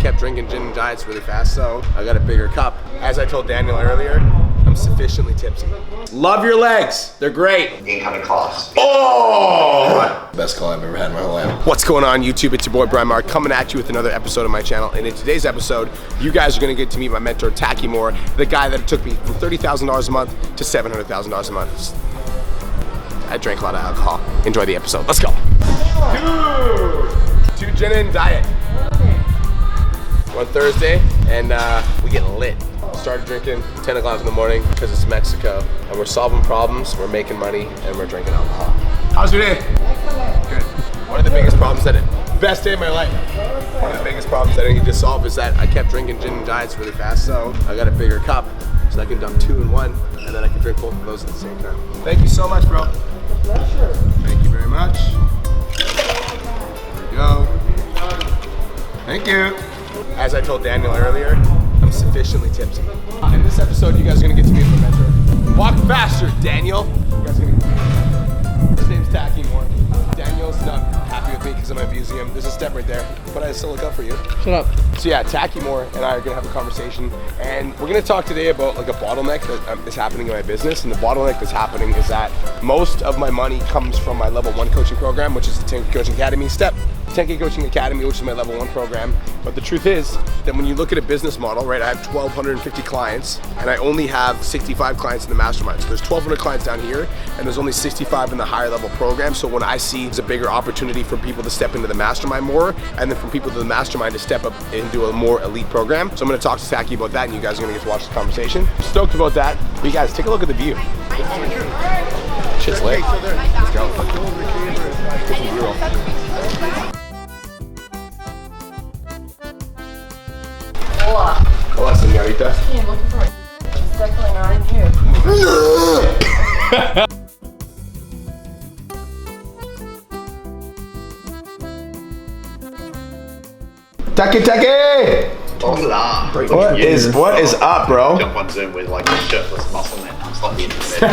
kept drinking gin and giants really fast, so I got a bigger cup. As I told Daniel earlier, I'm sufficiently tipsy. Love your legs, they're great. Incoming class. Oh! Best call I've ever had in my whole life. What's going on YouTube? It's your boy Brian Mark coming at you with another episode of my channel. And in today's episode, you guys are gonna get to meet my mentor, Tacky Moore, the guy that took me from $30,000 a month to $700,000 a month. I drank a lot of alcohol. Enjoy the episode. Let's go. Dude, 2 gin and diet. One Thursday, and we get lit. Started drinking 10 o'clock in the morning because it's Mexico, and we're solving problems, we're making money, and we're drinking alcohol. How's your day? Good. One of the biggest problems best day of my life. One of the biggest problems that I need to solve is that I kept drinking gin and giants really fast, so I got a bigger cup, so I can dump 2 in 1, and then I can drink both of those at the same time. Thank you so much, bro. Pleasure. Thank you very much. There we go. Thank you. As I told Daniel earlier, I'm sufficiently tipsy. In this episode, you guys are gonna get to meet my mentor. Walk faster, Daniel. You guys are gonna... His name's Tacky Moore. Daniel's not happy with me because I'm abusing him. There's a step right there, but I still look up for you. Shut up. So yeah, Tacky Moore and I are gonna have a conversation, and we're gonna talk today about like a bottleneck that is happening in my business. And the bottleneck that's happening is that most of my money comes from my level 1 coaching program, which is the 10K Coaching Academy 10K Coaching Academy, which is my level 1 program. But the truth is that when you look at a business model, right, I have 1,250 clients, and I only have 65 clients in the mastermind. So there's 1,200 clients down here, and there's only 65 in the higher level program. So when I see there's a bigger opportunity for people to step into the mastermind more, and then for people to the mastermind to step up into a more elite program. So I'm gonna talk to Tacky about that, and you guys are gonna get to watch the conversation. Stoked about that. But you guys, take a look at the view. Shit's lit. Let's go. Get some B-roll. Hola, señorita. Hey, I'm looking for my... It's definitely not in here. Taki! Hola. What is up, bro? Jump on Zoom with like a shirtless muscle man. I'm slightly interested.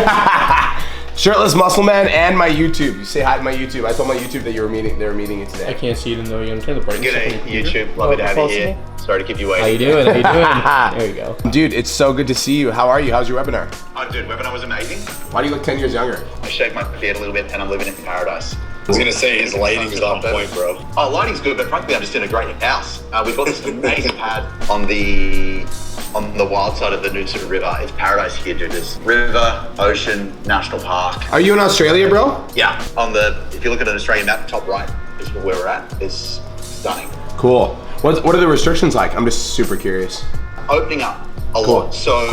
Shirtless muscle man and my YouTube. You say hi to my YouTube. I told my YouTube that they were meeting you today. I can't see it in though. You're gonna turn the brightness up. G'day, YouTube. Lovely to have you here. Sorry to keep you waiting. How you doing? There you go. Dude, it's so good to see you. How are you? How's your webinar? Oh, dude, webinar was amazing. Why do you look 10 years younger? I shaved my beard a little bit and I'm living in paradise. I was gonna say his lighting's on point, bro. Oh, lighting's good, but frankly, I'm just in a great house. We've got this amazing pad on the wild side of the Noosa River. It's paradise here, dude. There's river, ocean, national park. Are you in Australia, bro? Yeah. If you look at an Australian map, top right is where we're at. It's stunning. Cool. What are the restrictions like? I'm just super curious. Opening up a lot. So,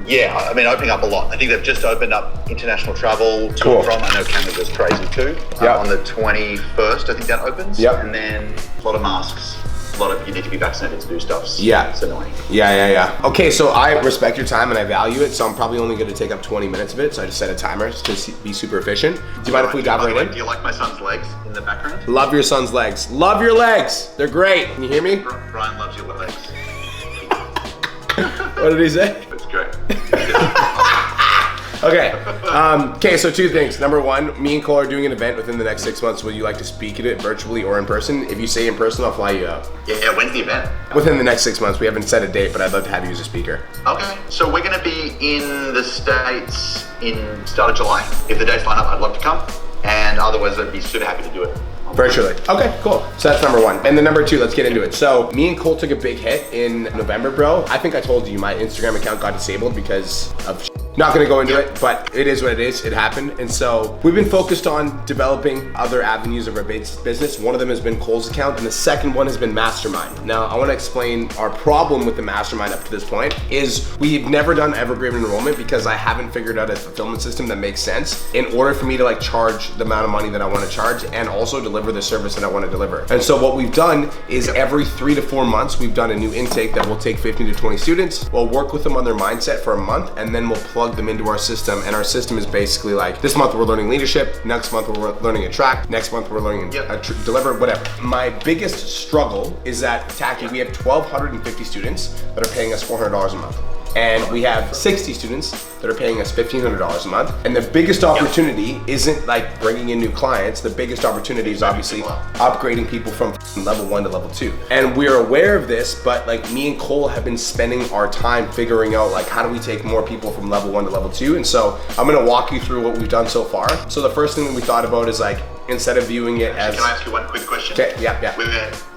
yeah, I mean, opening up a lot. I think they've just opened up international travel to and from. I know Canada's crazy too. On the 21st, I think that opens. Yep. And then a lot of masks. You need to be vaccinated to do stuff. So yeah. It's annoying. Yeah. Okay, so I respect your time and I value it, so I'm probably only gonna take up 20 minutes of it, so I just set a timer to be super efficient. Do you mind if we dive right in? Do you like my son's legs in the background? Love your son's legs. Love your legs. They're great. Can you hear me? Brian loves your legs. What did he say? That's great. Okay, so 2 things. Number 1, me and Cole are doing an event within the next 6 months. Would you like to speak at it virtually or in person? If you say in person, I'll fly you out. Yeah, when's the event? Within the next 6 months. We haven't set a date, but I'd love to have you as a speaker. Okay, so we're gonna be in the States in start of July. If the dates line up, I'd love to come. And otherwise, I'd be super happy to do it. Virtually. Okay, cool. So that's number 1. And then number 2, let's get into it. So me and Cole took a big hit in November, bro. I think I told you my Instagram account got disabled because of not gonna go into it, but it is what it is. It happened. And so we've been focused on developing other avenues of our business. One of them has been Cole's account, and the second one has been Mastermind. Now, I wanna explain our problem with the Mastermind up to this point is we've never done evergreen enrollment because I haven't figured out a fulfillment system that makes sense in order for me to like charge the amount of money that I wanna charge and also deliver the service that I wanna deliver. And so what we've done is every 3 to 4 months, we've done a new intake that will take 15 to 20 students. We'll work with them on their mindset for a month, and then we'll plug them into our system. And our system is basically like, this month we're learning leadership, next month we're learning attract, next month we're learning deliver, whatever. My biggest struggle is that Tacky, we have 1,250 students that are paying us $400 a month. and we have 60 students that are paying us $1,500 a month. And the biggest opportunity isn't like bringing in new clients. The biggest opportunity is obviously upgrading people from level 1 to level 2. And we're aware of this, but like me and Cole have been spending our time figuring out like how do we take more people from level 1 to level 2. And so I'm gonna walk you through what we've done so far. So the first thing that we thought about is like, instead of viewing it as... Can I ask you one quick question? Okay, yeah.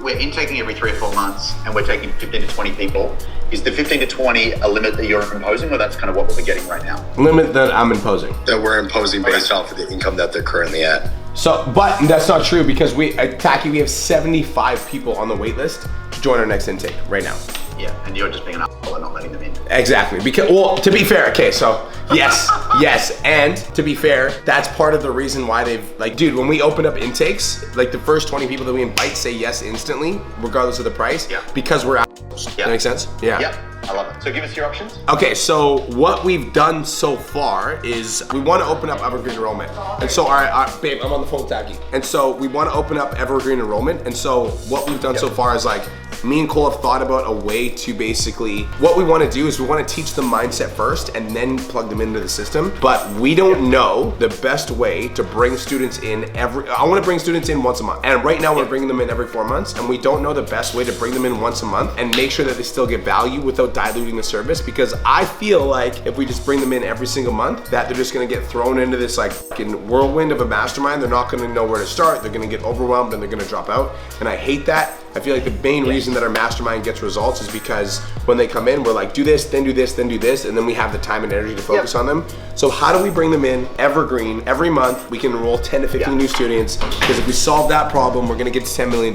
We're intaking every 3 or 4 months and we're taking 15 to 20 people. Is the 15 to 20 a limit that you're imposing, or that's kind of what we're getting right now? Limit that I'm imposing. That we're imposing based off of the income that they're currently at. So, but that's not true because we have 75 people on the wait list to join our next intake right now. Yeah, and you're just being an asshole and not letting them in. Exactly, because, well, to be fair, okay, so yes, and to be fair, that's part of the reason why they've, like, dude, when we open up intakes, like the first 20 people that we invite say yes instantly, regardless of the price, because we're assholes. That makes sense? Yeah. Yep, I love it. So give us your options. Okay, so what we've done so far is we want to open up evergreen enrollment. And so, all right, babe, I'm on the phone with Taki. And so we want to open up evergreen enrollment. And so what we've done so far is like, me and Cole have thought about a way to basically, what we want to do is we want to teach them mindset first and then plug them into the system. But we don't know the best way to bring students in I want to bring students in once a month. And right now we're bringing them in every 4 months, and we don't know the best way to bring them in once a month and make sure that they still get value without diluting the service, because I feel like if we just bring them in every single month, that they're just going to get thrown into this like fucking whirlwind of a mastermind. They're not going to know where to start. They're going to get overwhelmed and they're going to drop out. And I hate that. I feel like the main reason that our mastermind gets results is because when they come in, we're like, do this, then do this, then do this, and then we have the time and energy to focus on them. So how do we bring them in evergreen every month? We can enroll 10 to 15 new students, because if we solve that problem, we're gonna get to $10 million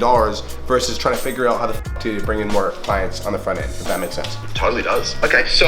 versus trying to figure out how the f to bring in more clients on the front end, if that makes sense. Totally does. Okay, so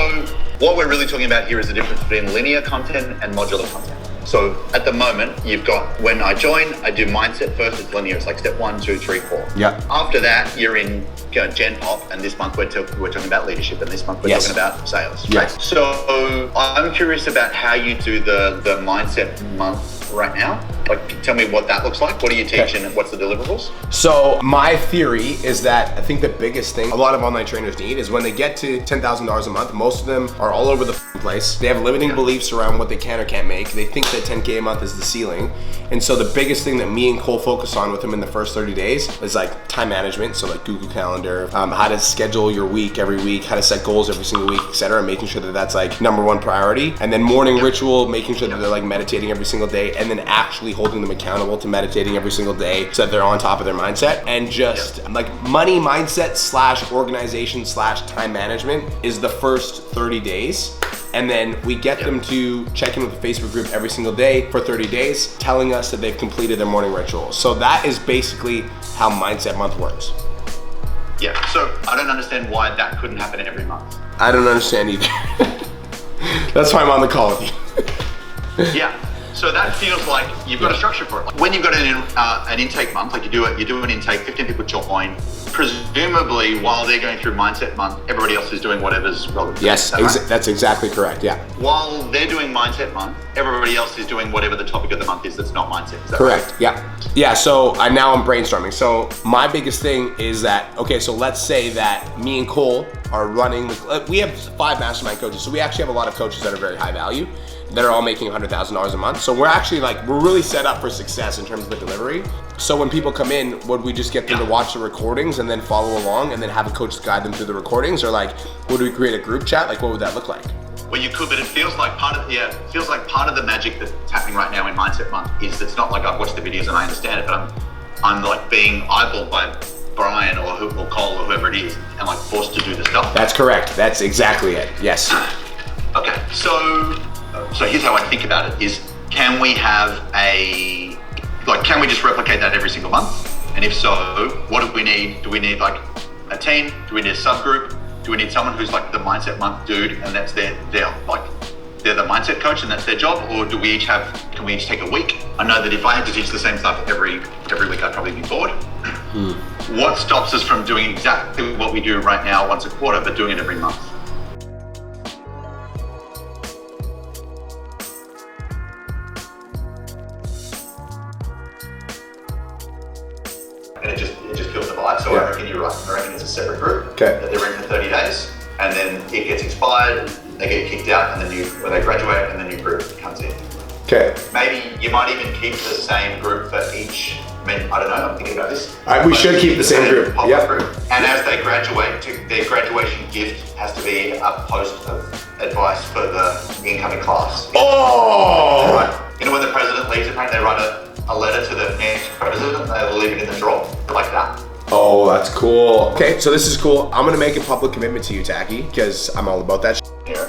what we're really talking about here is the difference between linear content and modular content. So at the moment, you've got, when I join, I do mindset first, it's linear, it's like step 1, 2, 3, 4. Yeah. After that, you're in Gen Pop, and this month we're talking about leadership, and this month we're talking about sales. Yes. Right? So I'm curious about how you do the mindset month right now. Like, tell me what that looks like. What do you teach and what's the deliverables? So my theory is that I think the biggest thing a lot of online trainers need is when they get to $10,000 a month, most of them are all over the place. They have limiting beliefs around what they can or can't make. They think that 10K a month is the ceiling. And so the biggest thing that me and Cole focus on with them in the first 30 days is like time management. So like Google Calendar, how to schedule your week every week, how to set goals every single week, etc. Making sure that that's like #1 priority. And then morning ritual, making sure that they're like meditating every single day, and then actually holding them accountable to meditating every single day so that they're on top of their mindset. And just like money mindset / organization / time management is the first 30 days. And then we get them to check in with the Facebook group every single day for 30 days, telling us that they've completed their morning ritual. So that is basically how Mindset Month works. Yeah, so I don't understand why that couldn't happen every month. I don't understand either. That's why I'm on the call with you. Yeah. So that feels like you've got a structure for it. Like when you've got an intake month, like you do an intake, 15 people join. Presumably, while they're going through Mindset Month, everybody else is doing whatever's relevant. Yes, that's exactly correct. Yeah. While they're doing Mindset Month, everybody else is doing whatever the topic of the month is that's not mindset. Is that correct? Right? Yeah. So now I'm brainstorming. So my biggest thing is that, okay, so let's say that me and Cole are running. We have 5 mastermind coaches, so we actually have a lot of coaches that are very high value, that are all making $100,000 a month. So we're actually we're really set up for success in terms of the delivery. So when people come in, would we just get them to watch the recordings and then follow along and then have a coach guide them through the recordings? Or like, would we create a group chat? Like, what would that look like? Well, you could, but it feels like part of the magic that's happening right now in Mindset Month is it's not like I've watched the videos and I understand it, but I'm like being eyeballed by Brian or Cole or whoever it is and like forced to do the stuff. That's correct. That's exactly it. Yes. Okay, so here's how I think about it is, can we just replicate that every single month? And if so, what do we need? Do we need like a team? Do we need a subgroup? Do we need someone who's like the Mindset Month dude and that's they're the mindset coach and that's their job? Or can we each take a week? I know that if I had to teach the same stuff every week, I'd probably be bored. What stops us from doing exactly what we do right now once a quarter, but doing it every month? And it just kills the vibe. So I reckon you're right. I reckon it's a separate group that they're in for 30 days. and then it gets expired, they get kicked out, and or they graduate, and the new group comes in. Okay. Maybe you might even keep the same group for each. I don't know. I'm thinking about this. All right, we should keep the same group. Yep. And as they graduate, their graduation gift has to be a post of advice for the incoming class. Oh! Right. You know, when the president leaves, apparently they write a letter to the next president. They'll leave it in the drawer like that. Oh, that's cool. Okay, so this is cool. I'm gonna make a public commitment to you, Tacky, because I'm all about that shit.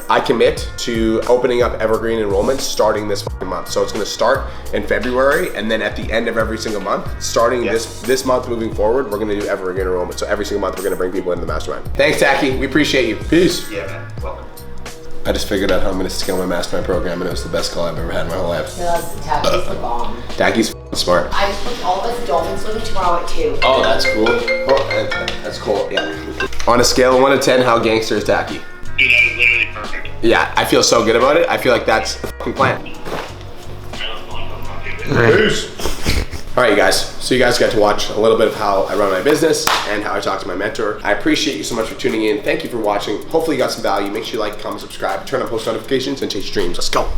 I commit to opening up evergreen enrollments starting this fucking month. So it's gonna start in February, and then at the end of every single month, starting this month moving forward, we're gonna do evergreen enrollment. So every single month, we're gonna bring people into the mastermind. Thanks, Tacky. We appreciate you. Peace. Yeah, man. Welcome. I just figured out how I'm gonna scale my mastermind program, and it was the best call I've ever had in my whole life. Tacky's the bomb. Tacky's f***ing smart. I just booked all of us dolphin swimming tomorrow at 2. Oh, that's cool. Oh, that's cool. Yeah. On a scale of 1 to 10, how gangster is Tacky? Dude, that was literally perfect. Yeah, I feel so good about it. I feel like that's the fucking plan. Peace. All right, you guys. So you guys got to watch a little bit of how I run my business and how I talk to my mentor. I appreciate you so much for tuning in. Thank you for watching. Hopefully you got some value. Make sure you like, comment, subscribe, turn on post notifications, and chase your dreams. Let's go.